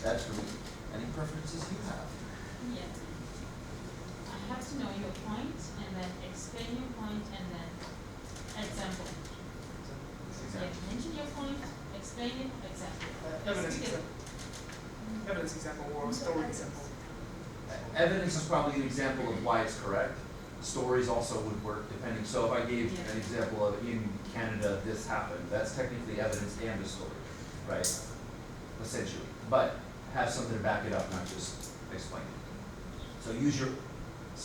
That's for me. Any preferences you have? Yeah. I have to know your point and then explain your point and then example. Yeah, mention your point, explain it, example. Evidence example. Evidence example or story example. Evidence is probably an example of why it's correct. Stories also would work depending. So if I gave an example of in Canada this happened, that's technically evidence and a story, right? Essentially. But have something to back it up, not just explain it. So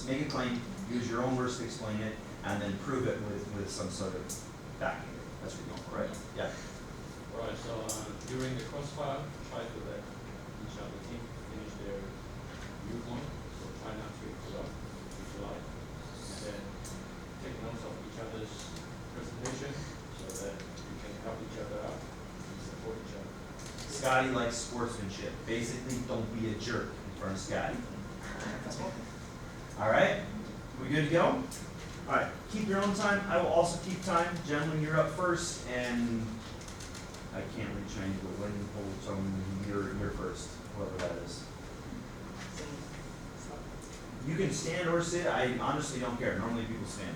make a claim, use your own words to explain it, and then prove it with some sort of backing. That's what you're going for, right? Yeah. Right, so during the crossfire, try to let each other team finish their viewpoint. So try not to interrupt if you like. And then take notes of each other's presentation so that you can help each other out and support each other. Scotty likes sportsmanship. Basically, don't be a jerk in front of Scotty. All right? We good to go? All right, keep your own time. I will also keep time. Gentlemen, you're up first, and I can't reach any, but when you hold someone, you're first, whoever that is. You can stand or sit. I honestly don't care. Normally people stand.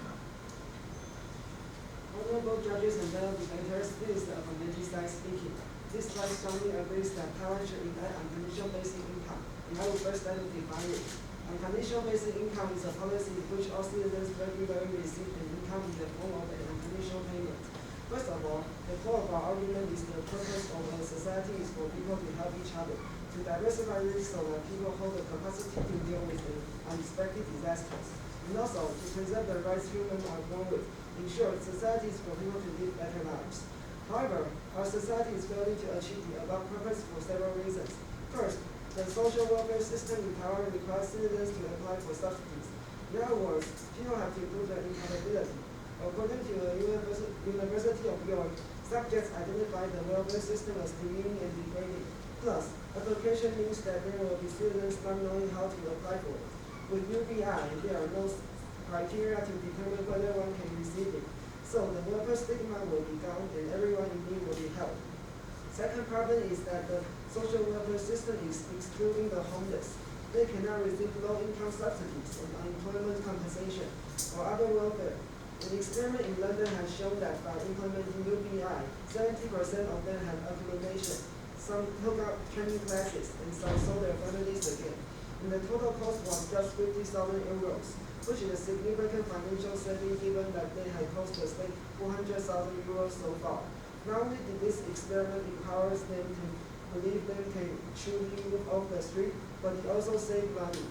Honorable judges and fellow debaters, this is the Affirmative side speaking. This slide strongly agrees that power should rely on conditional basic income, and I will first define it. Unconditional basic income is a policy in which all citizens regularly receive an income in the form of an unconditional payment. First of all, the core of our argument is the purpose of a society is for people to help each other, to diversify risks so that people hold the capacity to deal with unexpected disasters, and also to preserve the rights humans are born with. In short, society is for people to live better lives. However, our society is failing to achieve the above purpose for several reasons. First, the social welfare system in Taiwan requires citizens to apply for subsidies. In other words, people have to prove their incapability. According to the University of York, subjects identify the welfare system as demeaning and degrading. Plus, application means that there will be citizens not knowing how to apply for it. With UBI, there are no criteria to determine whether one can receive it. So the welfare stigma will be gone and everyone in need will be helped. Second problem is that the social welfare system is excluding the homeless. They cannot receive low-income subsidies and unemployment compensation or other welfare. An experiment in London has shown that by implementing UBI, 70% of them have accommodation. Some took up training classes and some saw their families again. And the total cost was just 50,000 euros, which is a significant financial saving given that they had cost the state 400,000 euros so far. Not only did this experiment empowers them to believe they can truly move off the street, but it also saved money.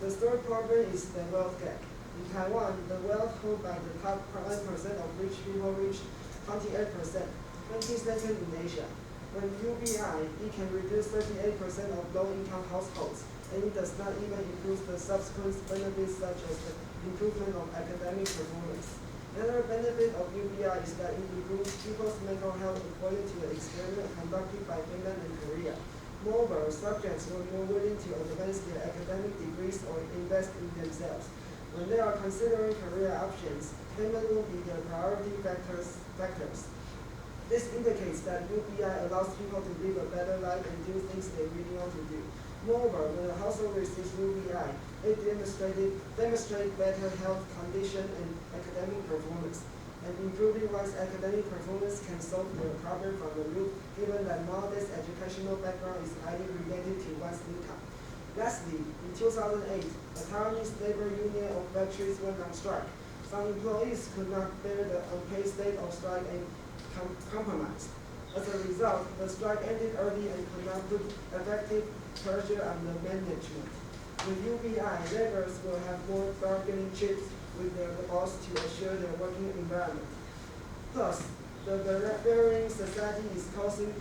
The third problem is the wealth gap. In Taiwan, the wealth held by the top 1% of rich people reached 28%, 22nd in Asia. When UBI, it can reduce 38% of low-income households, and it does not even include the subsequent benefits such as the improvement of academic performance. Another benefit of UBI is that it improves people's mental health according to the experiment conducted by Finland and Korea. Moreover, subjects were more willing to advance their academic degrees or invest in themselves. When they are considering career options, payment will be their priority factors. This indicates that UBI allows people to live a better life and do things they really want to do. Moreover, when a household receives UBI, it demonstrate better health condition and academic performance. And improving one's academic performance can solve the problem from the root, given that nowadays educational background is highly related to one's income. Lastly, in 2008, the Taiwanese labor union of factories went on strike. Some employees could not bear the unpaid state of strike and compromised. As a result, the strike ended early and could not put effective pressure on the management. With UBI, laborers will have more bargaining chips with their boss to assure their working environment. Plus, the varying society is causing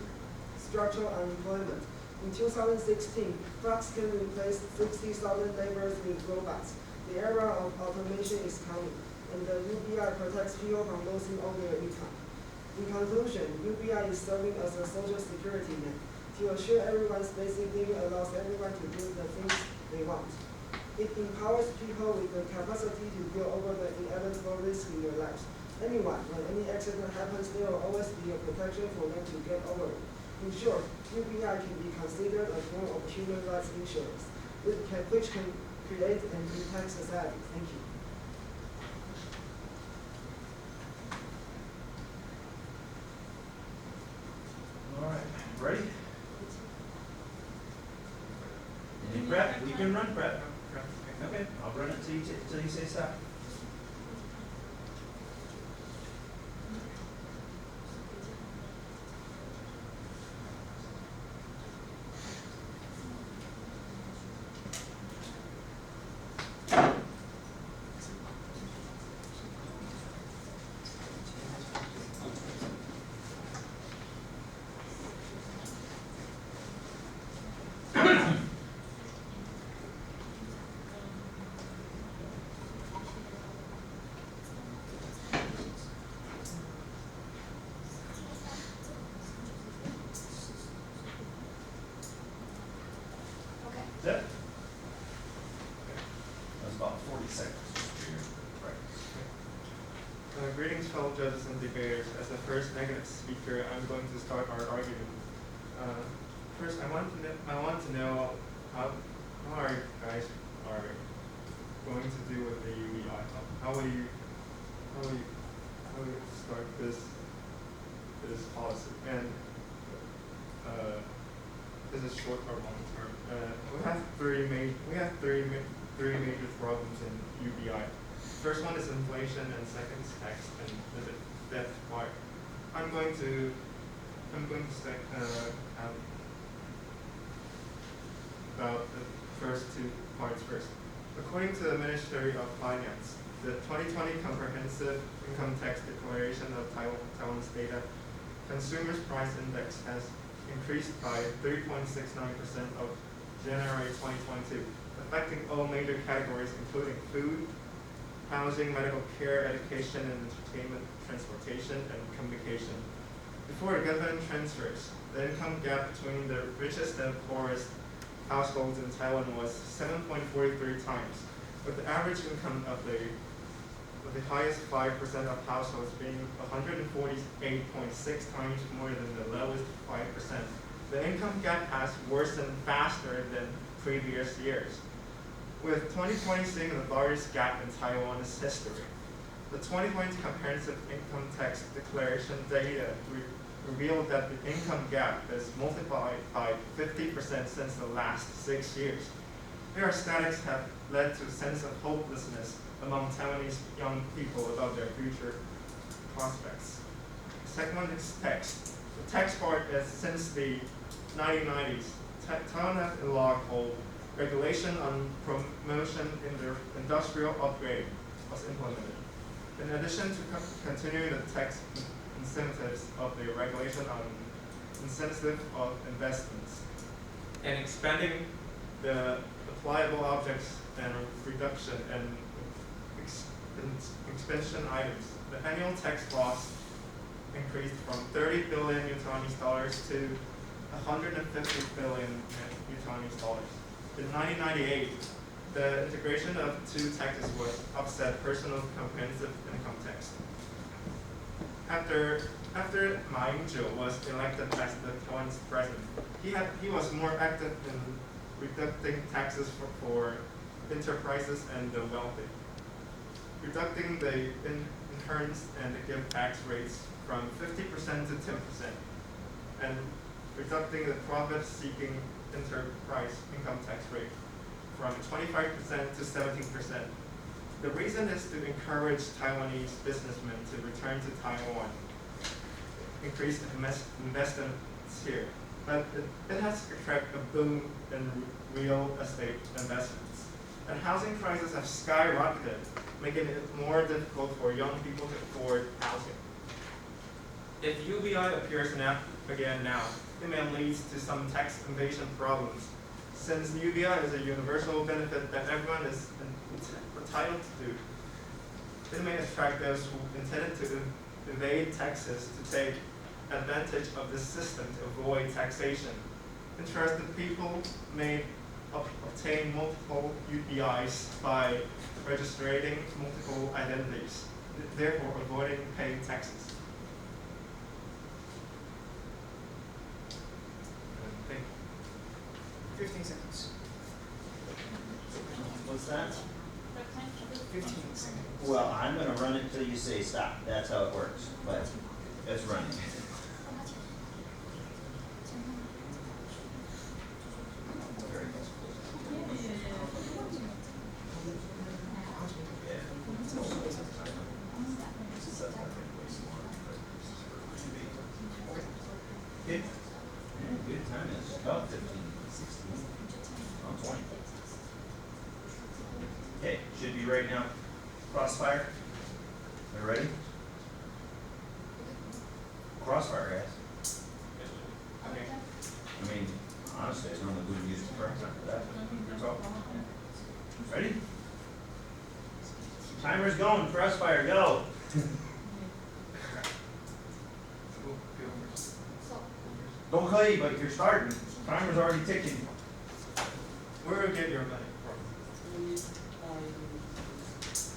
structural unemployment. In 2016, Foxconn replaced 60,000 laborers with robots. The era of automation is coming, and the UBI protects people from losing all their income. In conclusion, UBI is serving as a social security net. To assure everyone's basic need allows everyone to do the things they want. It empowers people with the capacity to go over the inevitable risks in their lives. Anyone, when any accident happens, there will always be a protection for them to get over it. In short, UBI can be considered a form of human rights insurance, which can create an impact society. Thank you. All right, ready? Any prep? We can run prep. Okay, I'll run it till you say stop. Is that? That was about 40 seconds. Right. Greetings, fellow judges and debaters. As the first negative speaker, I'm going to start our argument. First, I want to know how our guys are going to deal with the UBI. How will you start this policy? And this is short or long term. We have three major problems in UBI. First one is inflation, and second is tax, and the debt part. I'm going to say about the first two parts first. According to the Ministry of Finance, the 2020 Comprehensive Income Tax Declaration of Taiwan's data, Consumers Price Index has increased by 3.69% of January 2022, affecting all major categories including food, housing, medical care, education and entertainment, transportation, and communication. Before the government transfers, the income gap between the richest and poorest households in Taiwan was 7.43 times, with the average income of the highest 5% of households being 148.6 times more than the lowest 5%. The income gap has worsened faster than previous years, with 2020 seeing the largest gap in Taiwan's history. The 2020 Comprehensive Income Tax Declaration data revealed that the income gap is multiplied by 50% since the last 6 years. Their statistics have led to a sense of hopelessness among Taiwanese young people about their future prospects. Second one is tax. The tax part is since the 1990s, Taiwan has a law called Regulation on Promotion in the Industrial Upgrade was implemented. In addition to continuing the tax incentives of the Regulation on Incentive of Investments and expanding the applicable objects and reduction and expansion items, the annual tax loss increased from 30 billion Taiwanese dollars to 150 billion Taiwanese dollars. In 1998, the integration of two taxes was offset personal comprehensive income tax. After Ma Ying-jeou was elected as the Taiwan's president, he was more active in reducing taxes for enterprises and the wealthy, reducing the inheritance and the gift tax rates from 50% to 10%, and reducing the profit-seeking enterprise income tax rate from 25% to 17%. The reason is to encourage Taiwanese businessmen to return to Taiwan, increase investments here. But it has attracted a boom in real estate investments. And housing prices have skyrocketed, making it more difficult for young people to afford housing. If UBI appears again now, it may lead to some tax evasion problems, since UBI is a universal benefit that everyone is entitled to do. It may attract those who intended to evade taxes to take advantage of this system to avoid taxation. Interested people may obtain multiple UBIs by registering multiple identities, therefore avoiding paying taxes. 15 seconds. What's that? 15 seconds. Well, I'm gonna run it till you say stop. That's how it works, but it's running. Good. Yeah, good time is about 15, 16, on 20. Okay, should be right now. Crossfire. Are you ready? Crossfire, guys. Okay. I mean, honestly, I don't know who used the correct time for that. That's all. Ready? Timer's going. Crossfire, go. Don't play, but you're starting. Timer's already ticking. Where do you get your money from?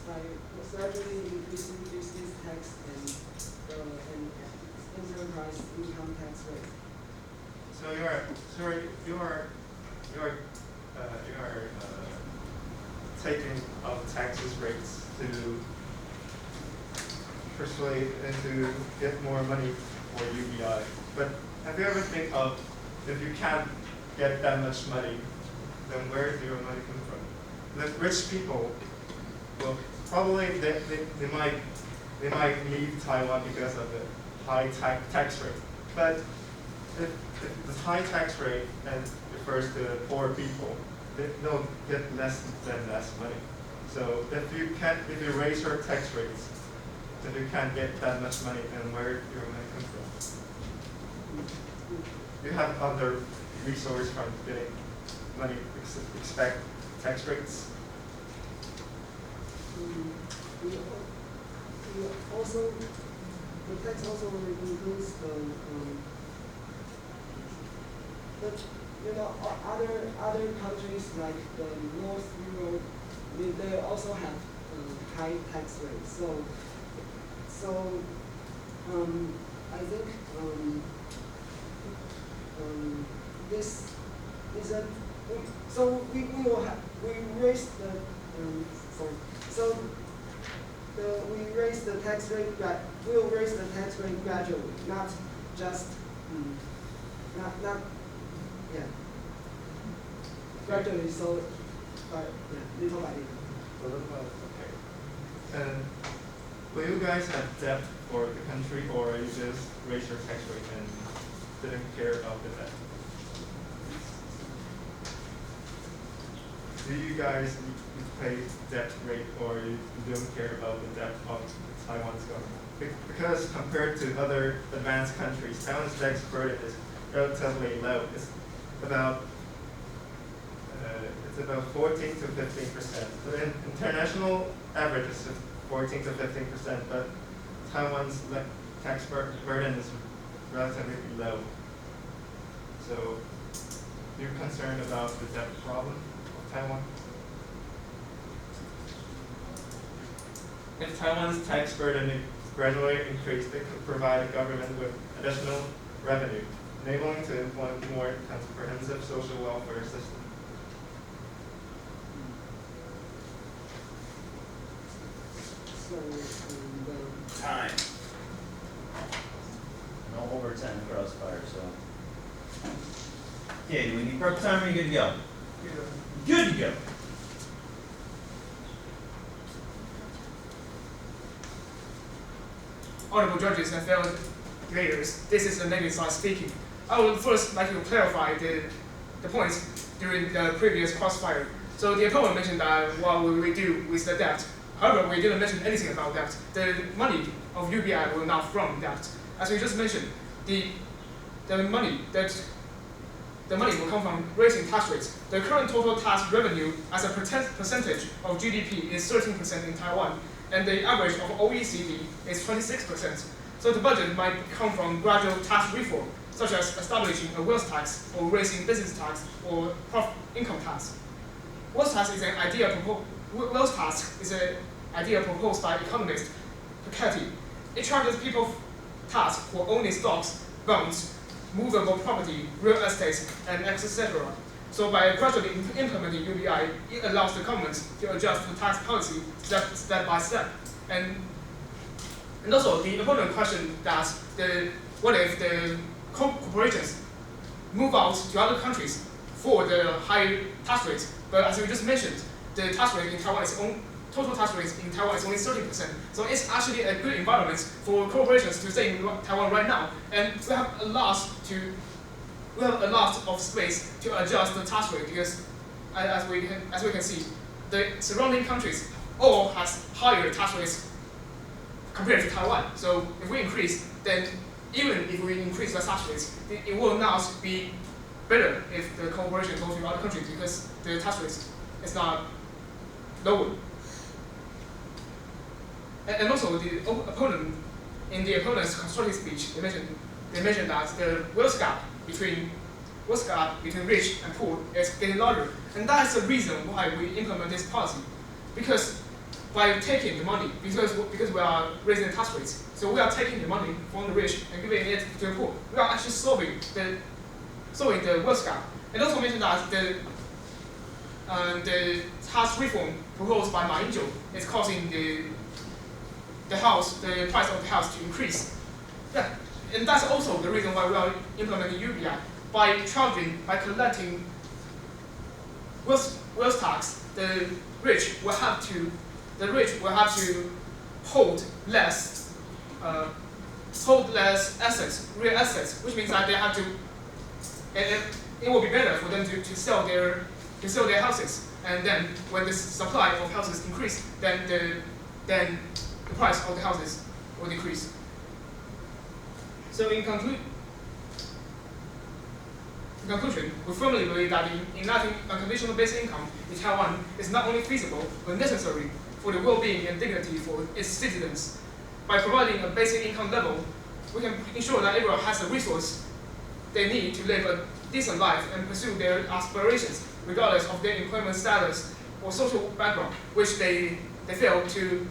By gradually increasing business tax and enterprise income tax rate. So you are taking up taxes rates to persuade and to get more money for UBI. But have you ever think of if you can't get that much money, then where does your money come from? The rich people will probably they might leave Taiwan because of the high tax rate. But if the high tax rate and refers to poor people, they'll get less money. So if you raise your tax rates, if you can't get that much money, then where your money come from? You have other resources from getting money, expect tax rates. We also, the tax also includes other countries like the North Europe, they also have high tax rates. So I think this is a so we raise the we raise the tax rate. We'll raise the tax rate gradually, not just not yeah. Gradually, so little by little. Okay. And will you guys have debt for the country, or you just raise your tax rate and didn't care about the debt? Do you guys pay debt rate, or you don't care about the debt of Taiwan's government? Because compared to other advanced countries, Taiwan's tax burden is relatively low. It's about 14 to 15%. The international average is 14 to 15%, but Taiwan's tax burden is relatively low. So, you're concerned about the debt problem of Taiwan? If Taiwan's tax burden gradually increased, it could provide the government with additional revenue, enabling to implement more comprehensive social welfare system. So Time. No overtime crossfire, so. Okay, do we need prep time or are you good to go? Good to go. Honorable judges and fellow debaters, this is the native side speaking. I would first like to clarify the points during the previous crossfire. So the opponent mentioned that what will we do with the debt? However, we didn't mention anything about debt. The money of UBI will not from debt. As we just mentioned, the money will come from raising tax rates. The current total tax revenue as a percentage of GDP is 13% in Taiwan, and the average of OECD is 26%. So the budget might come from gradual tax reform, such as establishing a wealth tax or raising business tax or income tax. Wealth tax is an idea proposed by economist Piketty. It charges people tax for owning stocks, bonds, movable property, real estate, and etc. So by gradually implementing UBI, it allows the government to adjust the tax policy step by step. And also the opponent questioned that what if the corporations move out to other countries for the high tax rates? But as we just mentioned, the tax rate in Taiwan is total tax rate in Taiwan is only 30%. So it's actually a good environment for corporations to stay in Taiwan right now. And we have a lot of space to adjust the tax rate because, as we can see, the surrounding countries all has higher tax rates compared to Taiwan. So if we increase, then even if we increase the tax rates, it will not be better if the corporation goes to other countries because the tax rate is not lower. And also the opponent, in the opponent's constructive speech, they mentioned that the wealth gap between rich and poor is getting larger, and that is the reason why we implement this policy. Because by taking the money, because we are raising the tax rates, so we are taking the money from the rich and giving it to the poor. We are actually solving the wealth gap. And also mentioned that the tax reform proposed by Ma Ying-jeou is causing the price of the house to increase. Yeah, and that's also the reason why we are implementing UBI. By collecting wealth tax, the rich will have to hold less assets, real assets, which means that they have to. It will be better for them to sell their houses, and then when the supply of houses increase, then the price of the houses will decrease. So in conclusion, we firmly believe that enacting unconditional basic income in Taiwan is not only feasible but necessary for the well-being and dignity for its citizens. By providing a basic income level, we can ensure that everyone has the resource they need to live a decent life and pursue their aspirations, regardless of their employment status or social background, which they fail to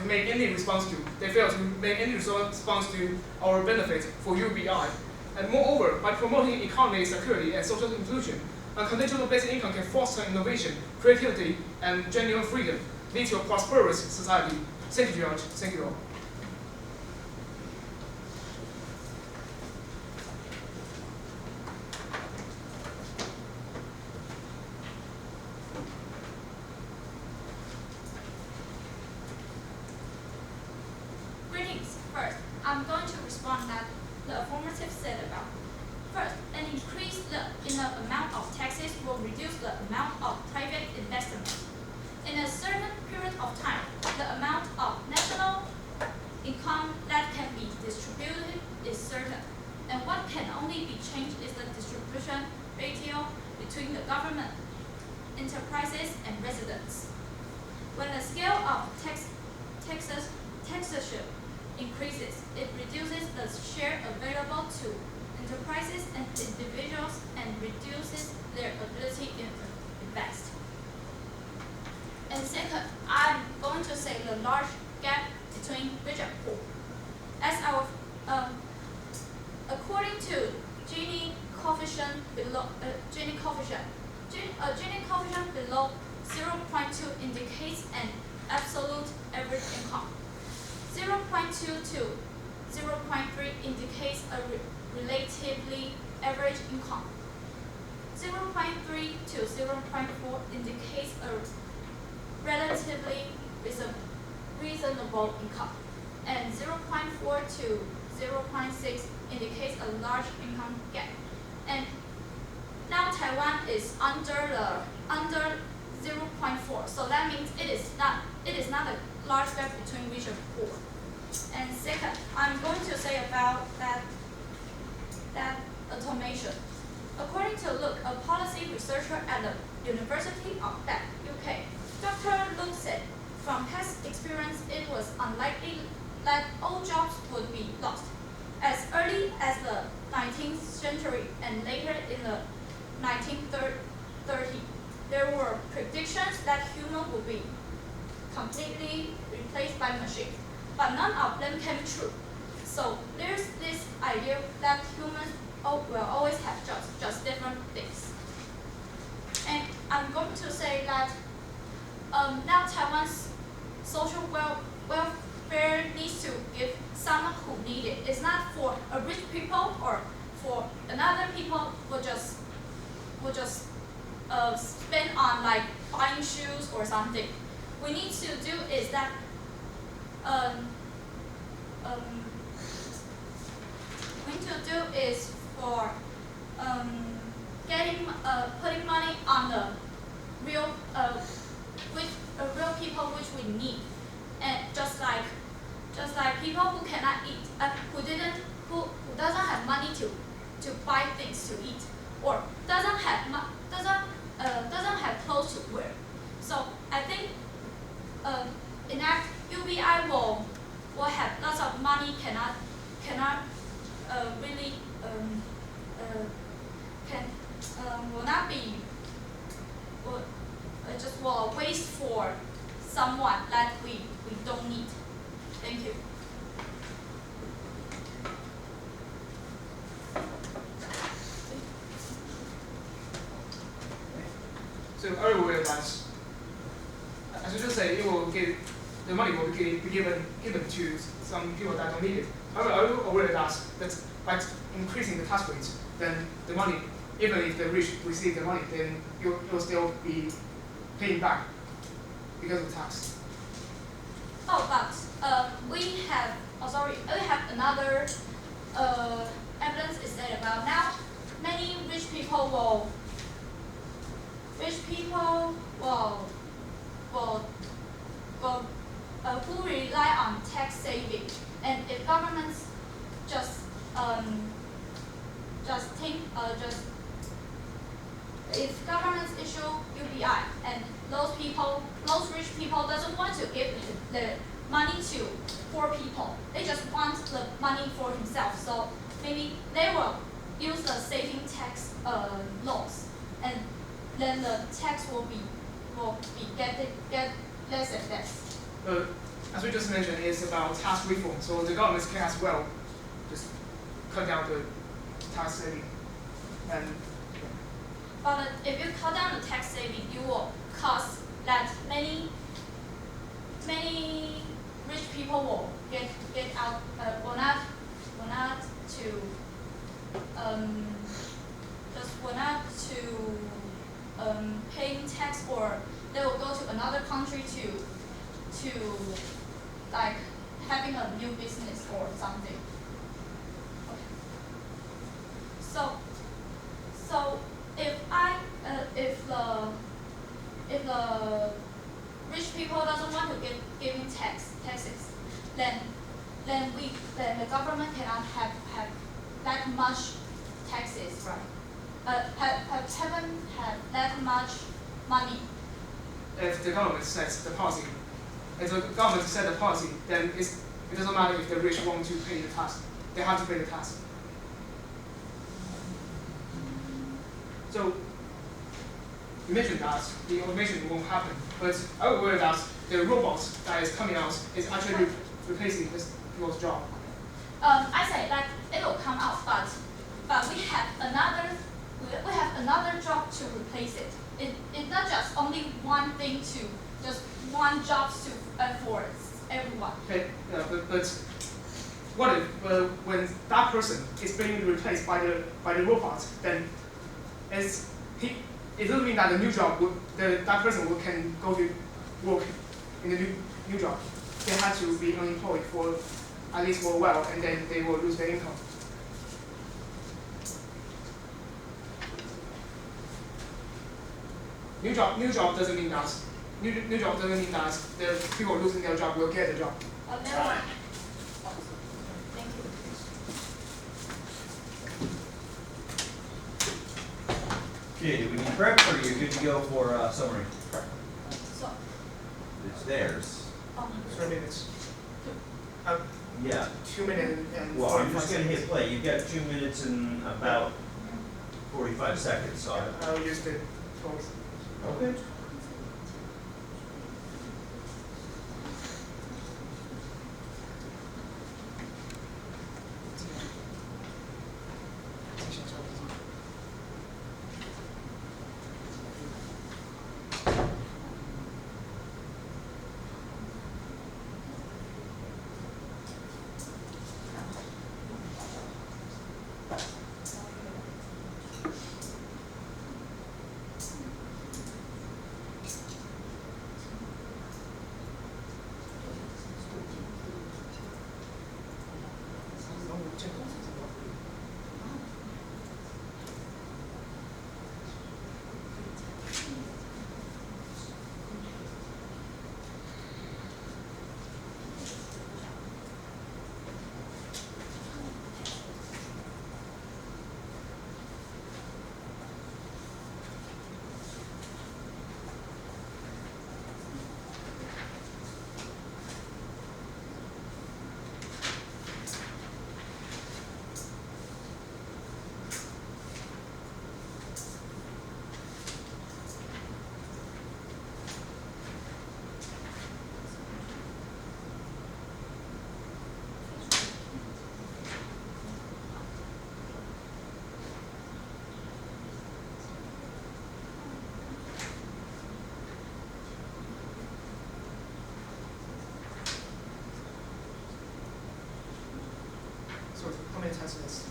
make any response to. They fail to make any response to our benefit for UBI. And moreover, by promoting economic security and social inclusion, unconditional basic income can foster innovation, creativity, and genuine freedom, lead to a prosperous society. Thank you, George. Thank you all. Greetings. First, I'm going to respond that the affirmative said about. First, an increase in the amount of taxes will reduce the amount of private investment. In a certain period of time, the amount of national income that can be distributed is certain, and what can only be changed is the distribution ratio between the government, enterprises, and residents. When the scale of taxation increases, it reduces the share available to enterprises and individuals and reduces their ability to invest. And second, I'm going to say the large gap between rich and poor. As our according to Gini coefficient below 0.2 indicates an absolute average income. 0.2 to 0.3 indicates a relatively average income. 0.3 to 0.4 indicates a relatively reasonable income. And 0.4 to 0.6 indicates a large income gap. And now Taiwan is under 0.4, so that means it is not a large gap between rich and poor. And second, I'm going to say about that automation. According to Luke, a policy researcher at the University of Bath, UK, Dr. Luke said, from past experience, it was unlikely that all jobs would be lost. As early as the 19th century and later in the 1930s, there were predictions that humans would be completely replaced by machines, but none of them came true. So there's this idea that humans will always have jobs, just different things. now Taiwan's social welfare needs to give someone who need it. It's not for a rich people or for another people will just spend on like buying shoes or something. We need to do is that we need to do is for putting money on the real real people which we need, and just like people who cannot eat, who doesn't have money to buy things to eat, or doesn't have clothes to wear. So I think in that UBI will have lots of money, cannot really will not be just will waste for someone that we don't need. Thank you. So everywhere that, as you just say, it will give the money will be given to some people that don't need it. However, are you aware that by increasing the tax rates, then the money, even if the rich receive the money, then you'll still be paying back because of tax. Oh, but we have another evidence is that about now many rich people will who rely on tax saving, and if governments if governments issue UBI and those rich people doesn't want to give the money to poor people, they just want the money for himself. So maybe they will use the saving tax laws, and then the tax will get less and less. As we just mentioned, it's about tax reform. So the government can as well just cut down the tax saving. But if you cut down the tax saving, you will cause that many rich people will get out will not paying tax, or they will go to another country to like having a new business or something. Okay. So if the rich people doesn't want to giving taxes, then the government cannot have that much taxes, right? Haven't had that much money. If the government sets the policy, then it doesn't matter if the rich want to pay the tax. They have to pay the tax. So you mentioned that the automation won't happen, but I would worry that the robots that is coming out is actually replacing this people's job. I say that it will come out, but we have another job to replace it. It's not just only one thing just one job for everyone. Okay, but what if when that person is being replaced by the robots, then it doesn't mean that the new job that person can go to work in the new job. They have to be unemployed for at least for a while, and then they will lose their income. New job doesn't mean that the people losing their job will get a job. Never mind. Thank you. Okay, do we need prep, or you're good to go for summary? So, It's theirs. 3 minutes. Yeah. 2 minutes and Well, I'm 45 just gonna seconds. hit play. You've got 2 minutes and about 45 seconds, so. I'll use the phones. Okay.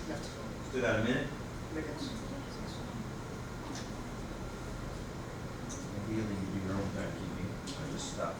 Do that a minute. Ideally, you do your own timekeeping. I just stop.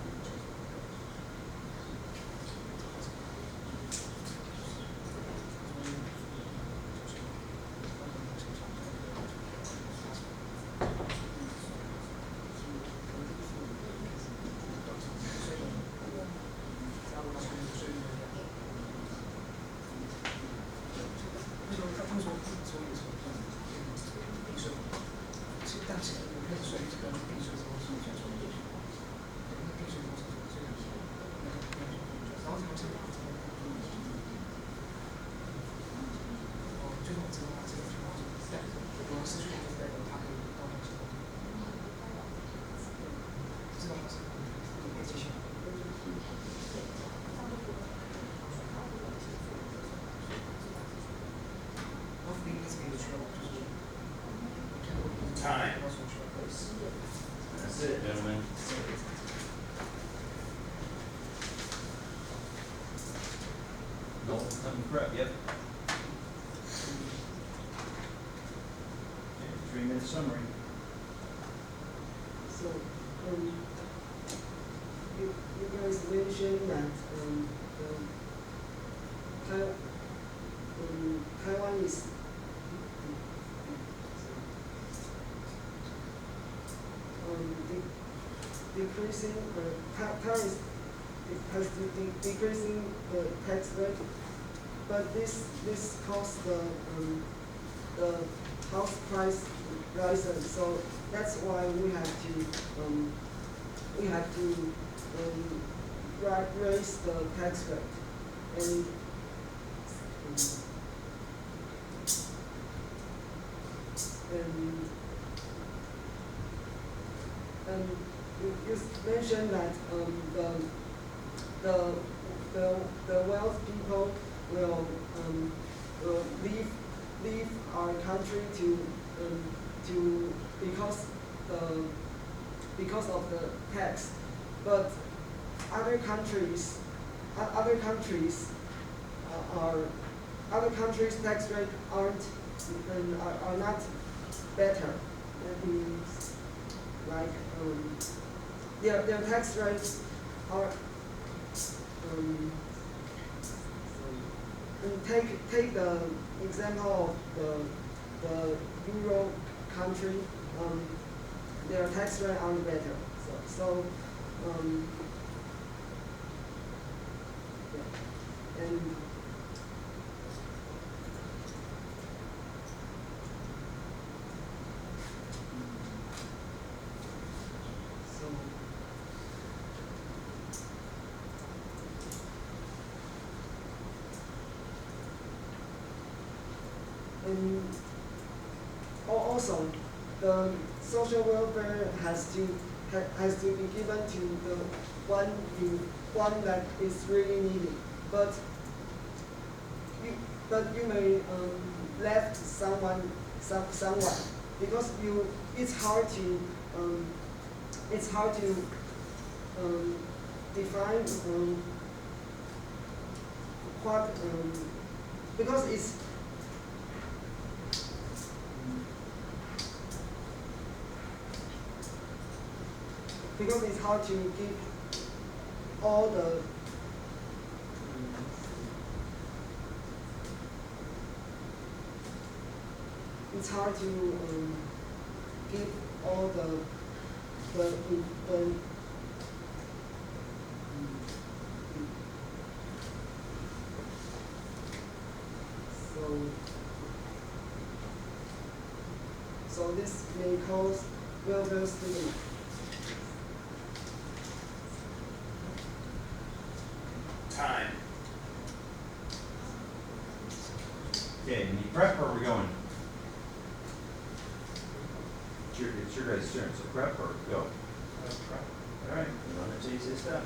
Time. That's it, gentlemen. No, something prep, yep. Okay, 3-minute summary. So, you guys mentioned that Taiwan is decreasing Taiwan has decreasing the tax rate, but this caused the house price rises. So that's why we have to raise the tax rate and you mentioned that the wealth people will leave our country to because of the tax, but other countries tax rate are not better. That means like their tax rates are take the example of the Euro country, their tax rate are better. So yeah. And also, the social welfare has to be given to the one that is really needed. But you may left someone because it's hard to define what because it's hard to give all the it's hard to give all the so this may cause welfare stigma. Time. Okay, any prep or are we going? It's your guys' turn, so prep or go? Prep. All right, you want to chase this stuff?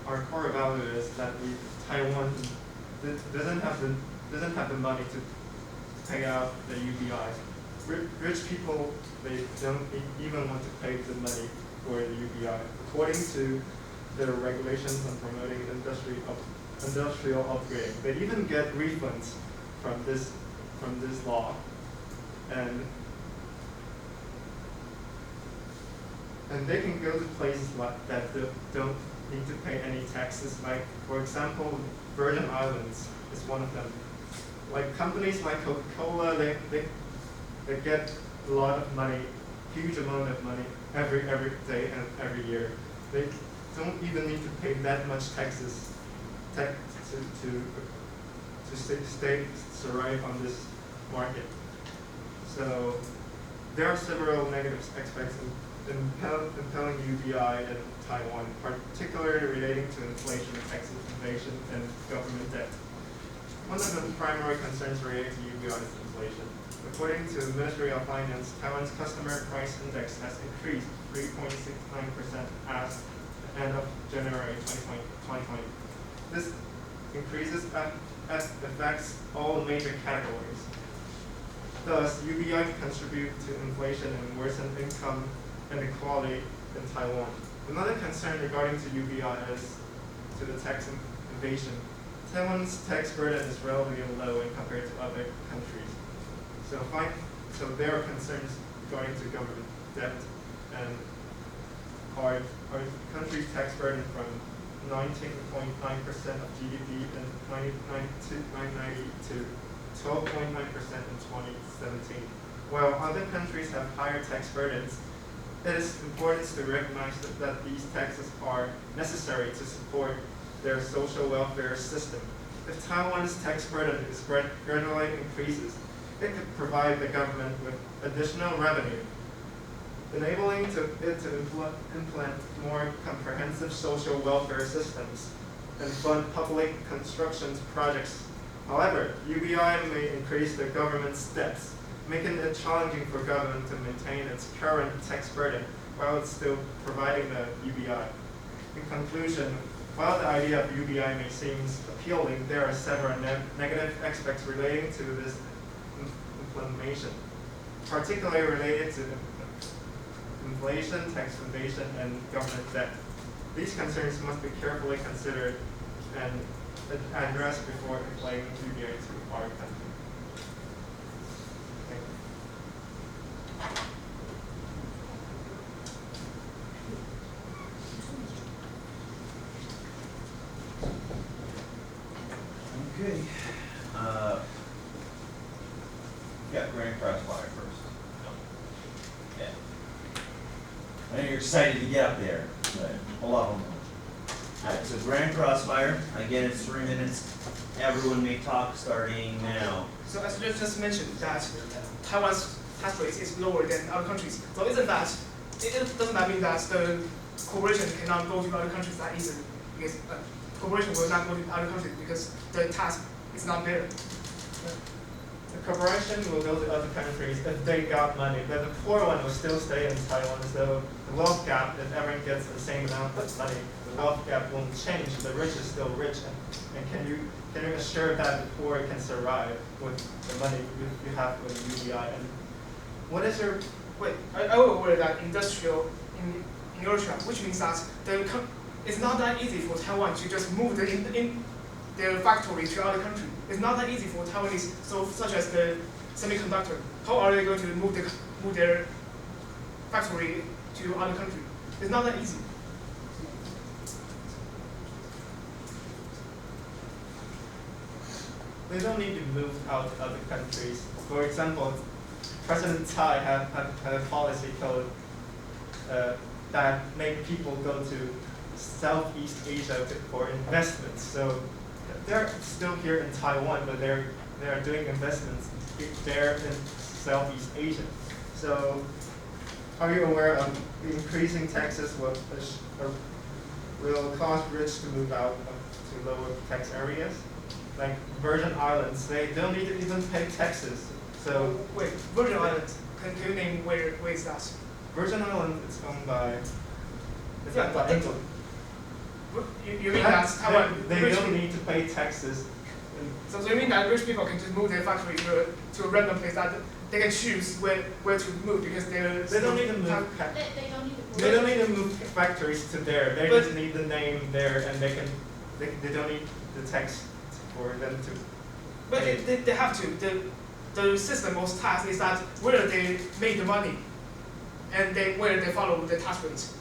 our core value is that Taiwan doesn't have the money to pay out the UBI. Rich people, they don't even want to pay the money for the UBI. According to the regulations on promoting industrial upgrading, they even get refunds from this law, and they can go to places like that don't need to pay any taxes. Like, for example, Virgin Islands is one of them. Like companies like Coca-Cola, they get a lot of money, huge amount of money every day and every year. They don't even need to pay that much taxes to survive on this market. So there are several negative aspects in impelling UBI in Taiwan, particularly relating to inflation, tax evasion, and government debt. One of the primary concerns related to UBI is inflation. According to the Ministry of Finance, Taiwan's customer price index has increased 3.69% as the end of January 2020. This increases affects all major categories. Thus, UBI contribute to inflation and worsen income inequality in Taiwan. Another concern regarding to UBI is to the tax evasion. Taiwan's tax burden is relatively low when compared to other countries. So there are concerns regarding to government debt, and our country's tax burden from 19.9% of GDP in 1990 to 12.9% in 2017. While other countries have higher tax burdens, it is important to recognize that these taxes are necessary to support their social welfare system. If Taiwan's tax burden is gradually increases, it could provide the government with additional revenue, enabling it to implement more comprehensive social welfare systems and fund public construction projects. However, UBI may increase the government's debts, making it challenging for government to maintain its current tax burden while it's still providing the UBI. In conclusion, while the idea of UBI may seem appealing, there are several negative aspects relating to this implementation, particularly related to inflation, tax evasion, and government debt. These concerns must be carefully considered and addressed before applying UBI to our country. Thank you. Okay. Yeah, Grand Crossfire first. Yeah. I know you're excited to get up there, but hold on. Alright, so Grand Crossfire, again, it's 3 minutes. Everyone may talk starting now. So as you just mentioned that Taiwan's tax rate is lower than other countries. So isn't that, doesn't that mean that the corporation cannot go to other countries that easily? Because corporation will not go to other countries because the tax is not there. The corporation will go to other countries if they got money, but the poor one will still stay in Taiwan. So the wealth gap, if everyone gets the same amount of money, the wealth gap won't change. The rich is still rich, and can you assure that the poor can survive with the money you have with UBI? And what is your I will aware that industrial inertia, which means that it's not that easy for Taiwan to just move their factory to other country. It's not that easy for Taiwanese, such as the semiconductor. How are they going to move their factory to other country? It's not that easy. They don't need to move out to other countries. For example, President Tsai had a policy code that made people go to Southeast Asia for investments. So they're still here in Taiwan, but they are doing investments there in Southeast Asia. So are you aware of the increasing taxes will cause rich to move out to lower tax areas? Like Virgin Islands, they don't need to even pay taxes. So wait, Virgin Islands, can you name where is that? Virgin Islands is owned by England. You mean that Taiwan They rich don't people, need to pay taxes. so you mean that rich people can just move their factory to a random place that they can choose where to move because They don't need to move. They don't need to. They don't need to move factories to there. They But- just need the name there, and they don't need the tax for them to. But they have to. The system of tax is that where they make the money, and where they follow the tax rates.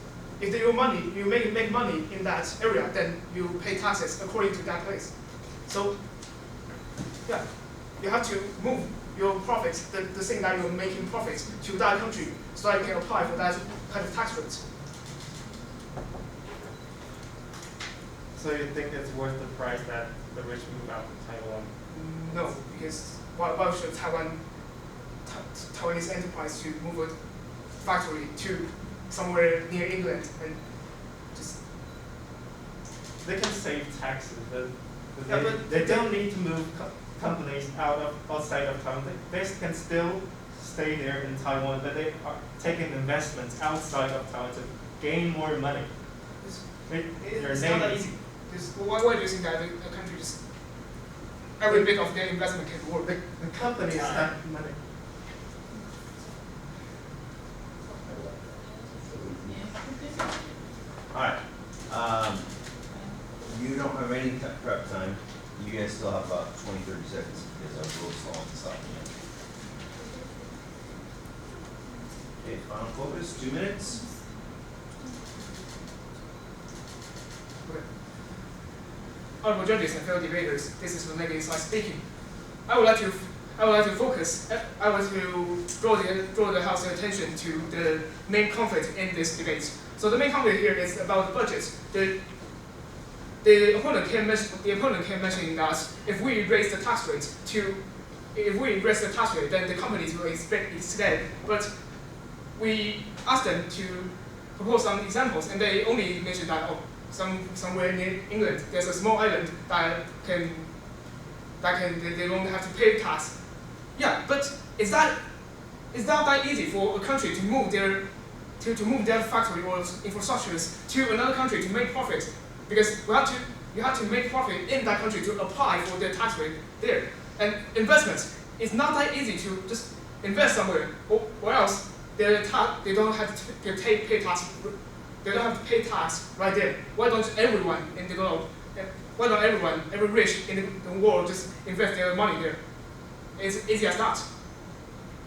If you make money in that area, then you pay taxes according to that place. So, yeah, you have to move your profits, the thing that you're making profits, to that country, so that you can apply for that kind of tax rates. So you think it's worth the price that the rich move out to Taiwan? No, because why should Taiwanese enterprise to move a factory to somewhere near England and just They can save taxes, but Yeah, but they don't need to move companies outside of Taiwan. They can still stay there in Taiwan, but they are taking investments outside of Taiwan to gain more money. it's not that easy. Why do you think that a country just every bit of their investment can work? The companies have money. Alright, you don't have any prep time, you guys still have about 20-30 seconds, because I'm a little slow on the stop. Okay, final focus, 2 minutes. Honorable judges and fellow debaters, this is Renee Inside speaking. I would like to focus. I would to draw the House's attention to the main conflict in this debate. So the main conflict here is about the budget. The opponent can mention that if we raise the tax rate, then the companies will expect instead. But we asked them to propose some examples, and they only mentioned that somewhere near England there's a small island that they don't have to pay tax. Yeah, but is that easy for a country to move their factory or infrastructures to another country to make profit? Because you have to make profit in that country to apply for their tax rate there. And investments, it's not that easy to just invest somewhere, or else they don't have to pay tax. They don't have to pay tax right there. Why don't everyone in the globe, every rich in the world just invest their money there? It's easy as that.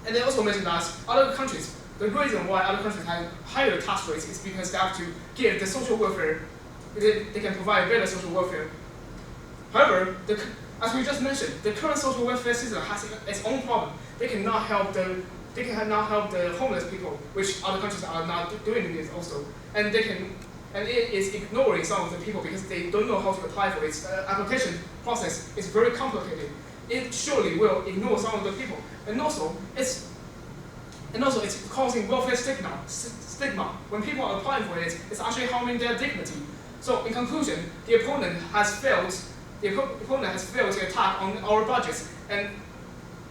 And they also mentioned that other countries, the reason why other countries have higher tax rates is because they have to give the social welfare, they can provide better social welfare. However, as we just mentioned, the current social welfare system has its own problem. They cannot help the homeless people, which other countries are not doing this also. And it is ignoring some of the people because they don't know how to apply for it. The application process is very complicated. It surely will ignore some of the people. And also it's causing welfare stigma. When people are applying for it, it's actually harming their dignity. So in conclusion, the opponent has failed to attack on our budgets, and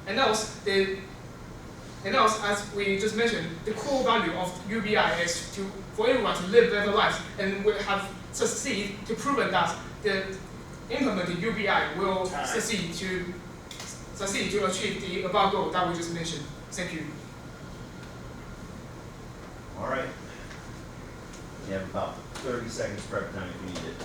else, as we just mentioned, the core value of UBI is for everyone to live better lives, and we have succeeded to prove that the implemented UBI will succeed to achieve the above goal that we just mentioned. Thank you. All right. You have about 30 seconds prep time if you need it.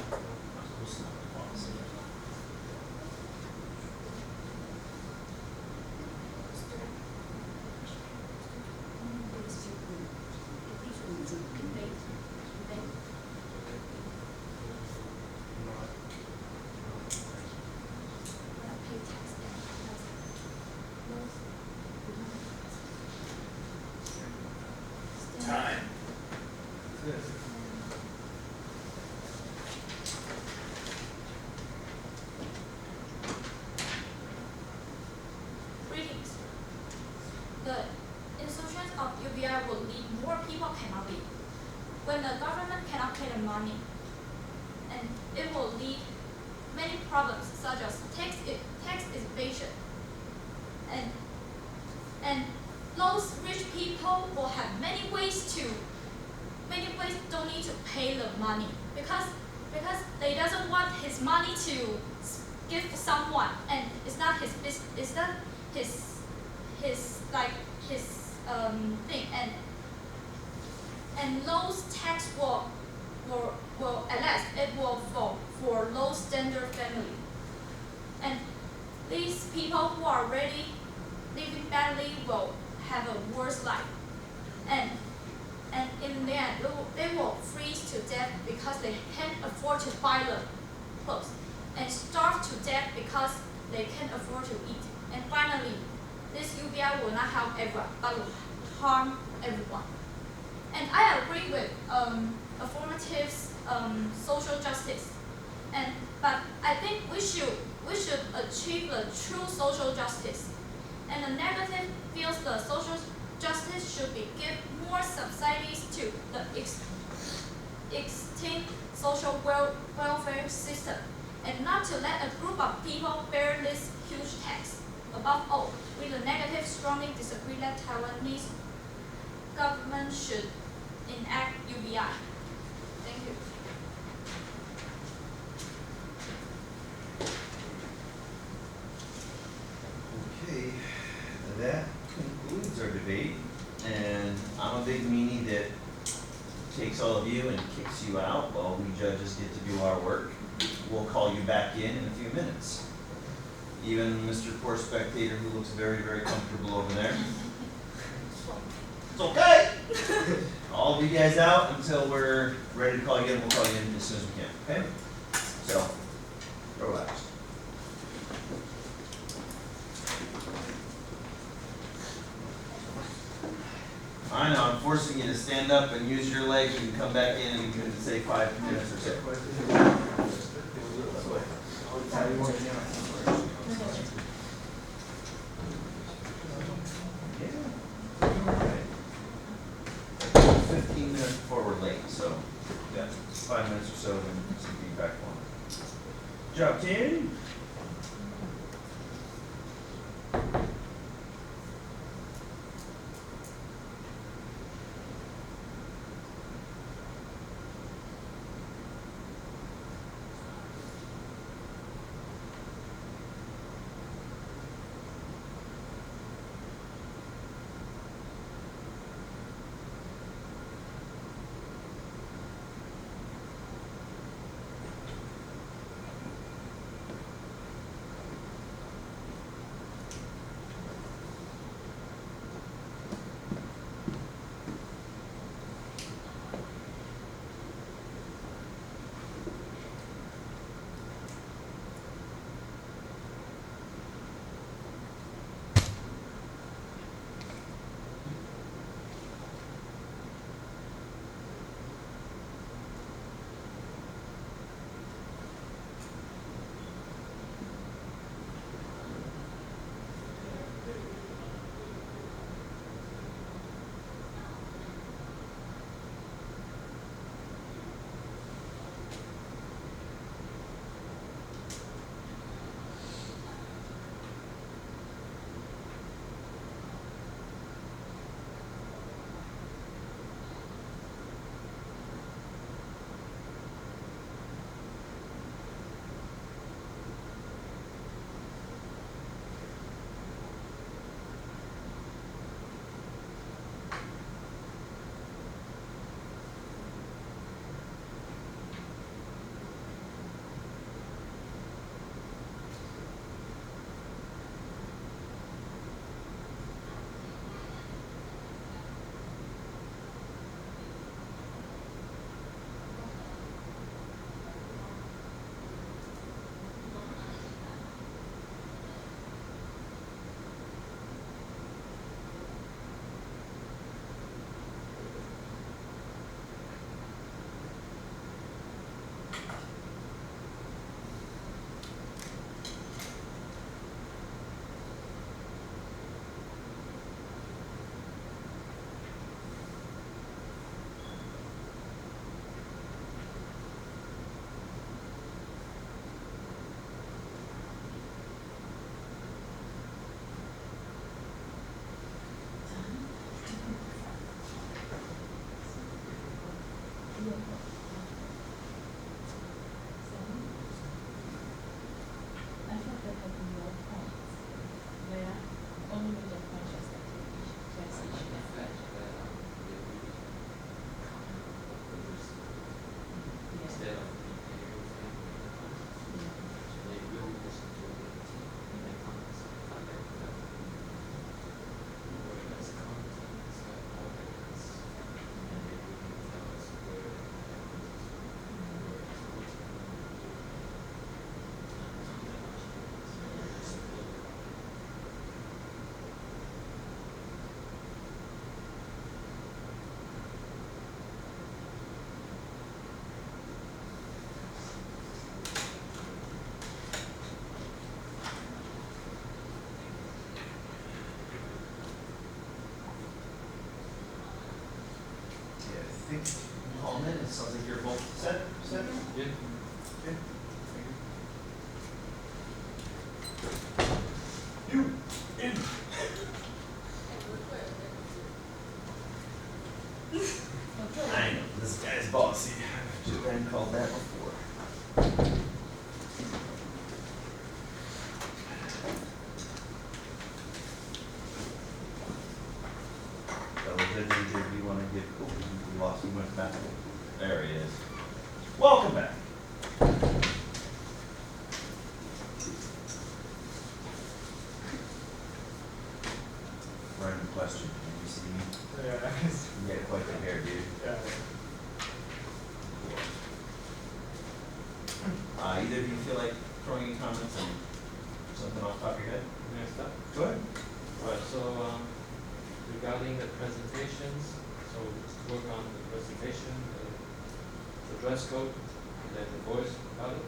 Time. Greetings. The institutions of UBI will lead more people cannot lead. When the government cannot pay the money, and it will lead many problems such as tax evasion, and those rich people will have many ways don't need to pay the money because because they doesn't want his money to give to someone, and it's not his business. It's not his thing, and those tax will at last it will fall for low standard family, and these people who are already living badly will have a worse life, and in the end they will freeze to death because they can't afford to buy the clothes, and starve to death because they can't afford to eat. And finally, this UBI will not help everyone, but will harm everyone. And I agree with Affirmative's social justice, but I think we should achieve the true social justice. And the negative feels the social justice should be give more subsidies to the existing social welfare system, and not to let a group of people bear this huge tax. Above all, with the negative strongly disagree that Taiwanese government should enact UBI. Thank you. Okay, that concludes our debate, and I'm a big meanie that takes all of you and kicks you out while we judges get to do our work. We'll call you back in a few minutes. Even Mr. Poor Spectator, who looks very, very comfortable over there. It's okay. All of you guys out until we're ready to call you in. We'll call you in as soon as we can, okay? So, relax. I know, I'm forcing you to stand up and use your legs and come back in and you can say 5 minutes or so. Yeah. Alright. 15 minutes before we're late, so yeah, 5 minutes or so and some feedback on it. Job 10. throwing in comments and something off the top of your head? Next up. Go ahead. Right, so regarding the presentations, so let's work on the presentation, the dress code, and then the voice about it.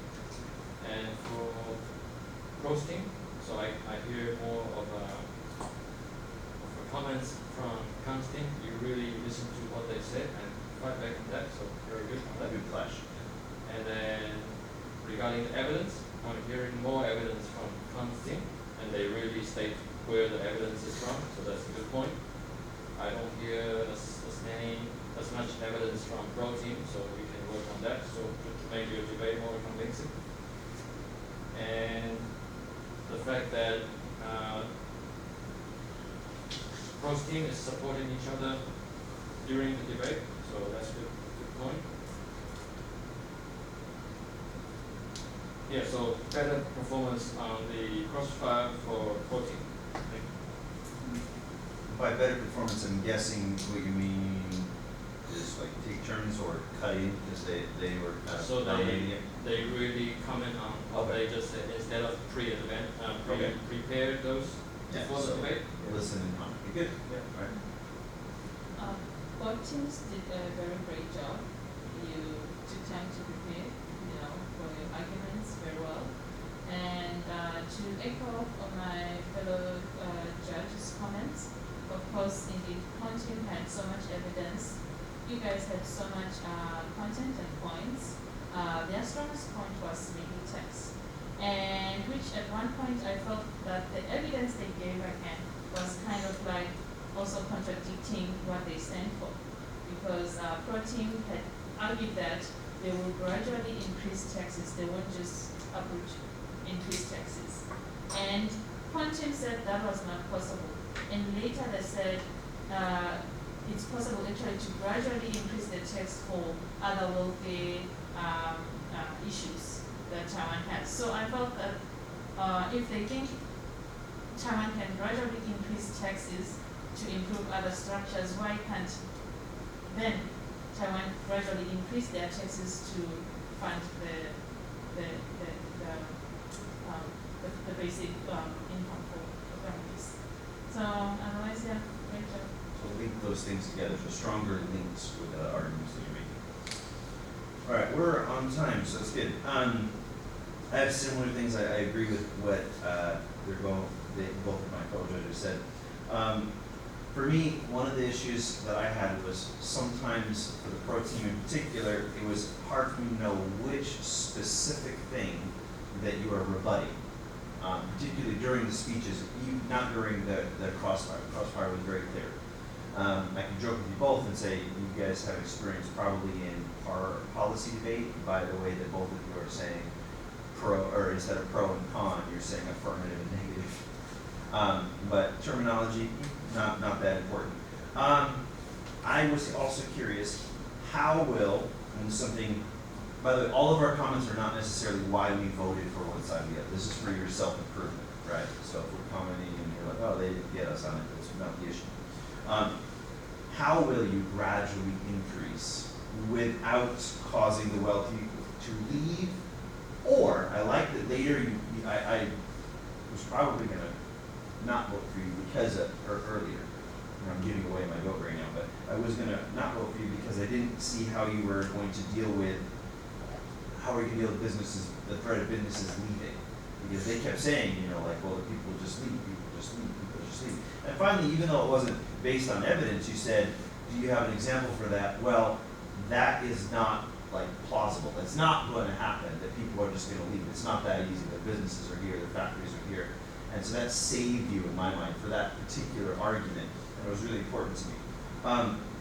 And for roasting, so I hear more of comments from Constantine. You really listen to what they said and fight back on that, so very good on that. Good flash. And then regarding the evidence, I'm hearing more evidence from Constantine, and they really state where the evidence is from, so that's a good point. I don't hear as much evidence from pro team, so we can work on that, so to make your debate more convincing. And the fact that pro team is supporting each other during the debate, so that's a good point. Yeah, so better performance on the crossfire for pro team. By better performance, I'm guessing what you mean is like take turns or cut in because they were kind of So dominating it. they really comment on what they just said instead of Okay. prepare those Yeah, before the so debate. listen and comment. Good. Yeah. All right. Both teams did a very great job. You took time to prepare, for your arguments very well. And to echo on my fellow judges' comments, of course, indeed, one team had so much evidence. You guys had so much content and points. Their strongest point was maybe text, and which at one point I felt that the evidence they gave again was kind of like also contradicting what they stand for, because pro team had argued that they will gradually increase taxes, they won't just uproot increase taxes, and Quantum said that was not possible, and later they said it's possible actually to gradually increase the tax for other welfare issues that Taiwan has. So I felt that if they think Taiwan can gradually increase taxes to improve other structures, why can't then Taiwan gradually increase their taxes to fund the basic income for families? So otherwise, yeah, great job. So link those things together, so stronger links with the arguments that you're making. All right, we're on time, so that's good. I have similar things. I agree with what both of my co-judges said. For me, one of the issues that I had was sometimes for the pro team in particular, it was hard for me to know which specific thing that you are rebutting. Particularly during the speeches, not during the crossfire. The crossfire was very clear. I can joke with you both and say you guys have experience probably in our policy debate by the way that both of you are saying instead of pro and con, you're saying affirmative and negative. But terminology, not that important. I was also curious, how will, and something, by the way, all of our comments are not necessarily why we voted for one side or the other. This is for your self-improvement, right? So if we're commenting and you're like, oh, they didn't get us on it, that's not the issue. How will you gradually increase without causing the wealthy to leave? Or, I like that later I was probably going to not vote for you because earlier, and I'm giving away my vote right now, but I was going to not vote for you because I didn't see how you were going to deal with, businesses, the threat of businesses leaving. Because they kept saying, well, the people just leave, people just leave. And finally, even though it wasn't based on evidence, you said, do you have an example for that? Well, that is not plausible. It's not going to happen that people are just going to leave. It's not that easy. The businesses are here, the factories are here. And so that saved you, in my mind, for that particular argument. And it was really important to me.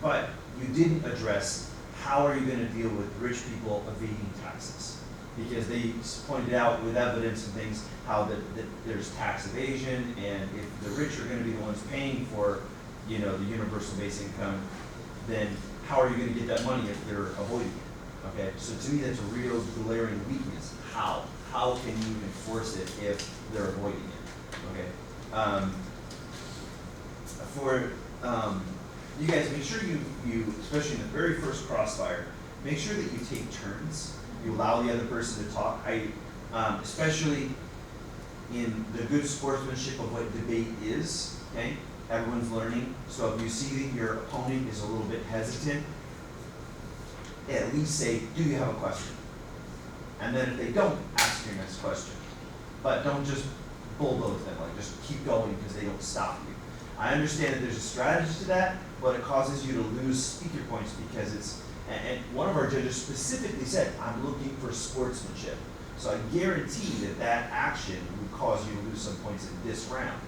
But you didn't address how are you going to deal with rich people evading taxes? Because they pointed out with evidence and things how that there's tax evasion, and if the rich are going to be the ones paying for, the universal basic income, then how are you going to get that money if they're avoiding it? Okay, so to me that's a real glaring weakness. How can you enforce it if they're avoiding it? Okay, you guys, make sure you, especially in the very first crossfire, make sure that you take turns. You allow the other person to talk. especially in the good sportsmanship of what debate is, okay? Everyone's learning, so if you see that your opponent is a little bit hesitant, at least say, do you have a question? And then if they don't, ask your next question. But don't just bulldoze them, like just keep going because they don't stop you. I understand that there's a strategy to that, but it causes you to lose speaker points because it's, and one of our judges specifically said, I'm looking for sportsmanship. So I guarantee that that action would cause you to lose some points in this round.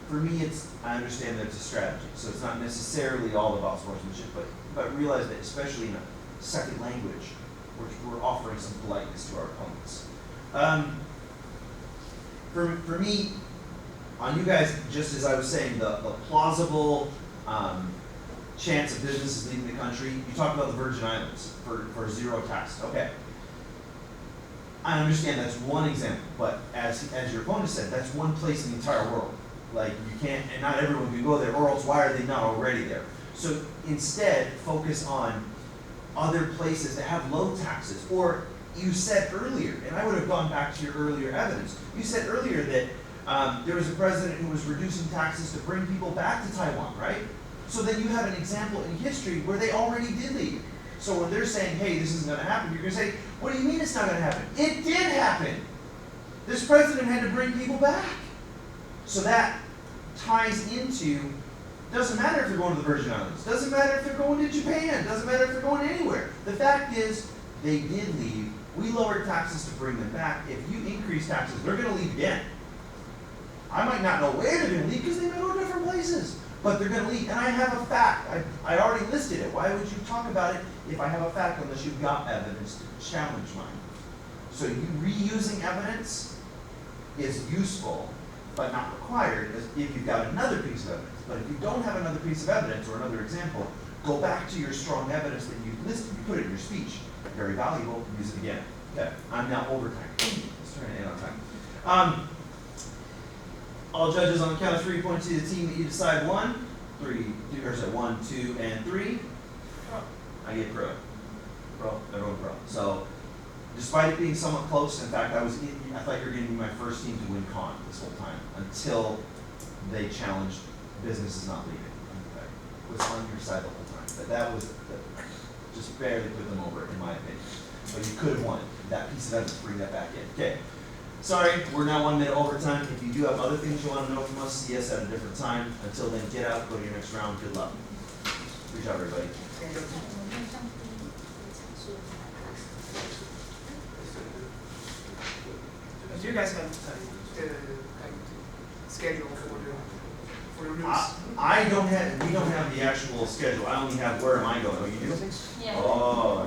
For me, I understand that it's a strategy, so it's not necessarily all about sportsmanship, but realize that especially in a second language, we're offering some politeness to our opponents. For me, on you guys, just as I was saying, the plausible chance of businesses leaving the country, you talked about the Virgin Islands for zero tax. Okay. I understand that's one example, but as your opponent said, that's one place in the entire world. Like you can't, and not everyone can go there, or else why are they not already there? So instead, focus on other places that have low taxes. Or you said earlier, and I would have gone back to your earlier evidence, you said earlier that there was a president who was reducing taxes to bring people back to Taiwan, right? So then you have an example in history where they already did leave. So when they're saying, hey, this isn't going to happen, you're going to say, what do you mean it's not going to happen? It did happen. This president had to bring people back. So that ties into, doesn't matter if they're going to the Virgin Islands, doesn't matter if they're going to Japan, doesn't matter if they're going anywhere. The fact is, they did leave. We lowered taxes to bring them back. If you increase taxes, they're going to leave again. I might not know where they're going to leave because they may go to different places, but they're going to leave. And I have a fact. I already listed it. Why would you talk about it if I have a fact unless you've got evidence to challenge mine? So reusing evidence is useful, but not required if you've got another piece of evidence. But if you don't have another piece of evidence or another example, go back to your strong evidence that you listed. You put it in your speech. Very valuable. Use it again. Okay. I'm now over time. Let's try to end on time. All judges on the count of 3 point to the team that you decide 1, 2, and 3. I get pro. Everyone pro. So, despite it being somewhat close, in fact, I thought you were going to be my first team to win con this whole time until they challenged businesses not leaving. I was on your side the whole time, but that was just barely put them over, in my opinion. But you could have won that piece of evidence. Bring that back in. Okay. Sorry, we're now 1 minute overtime. If you do have other things you want to know from us, see us at a different time. Until then, get out, go to your next round. Good luck. Good job, everybody. Do you guys have the schedule for the routes? We don't have the actual schedule. I only have where am I going. Oh, you do? Yeah. Oh.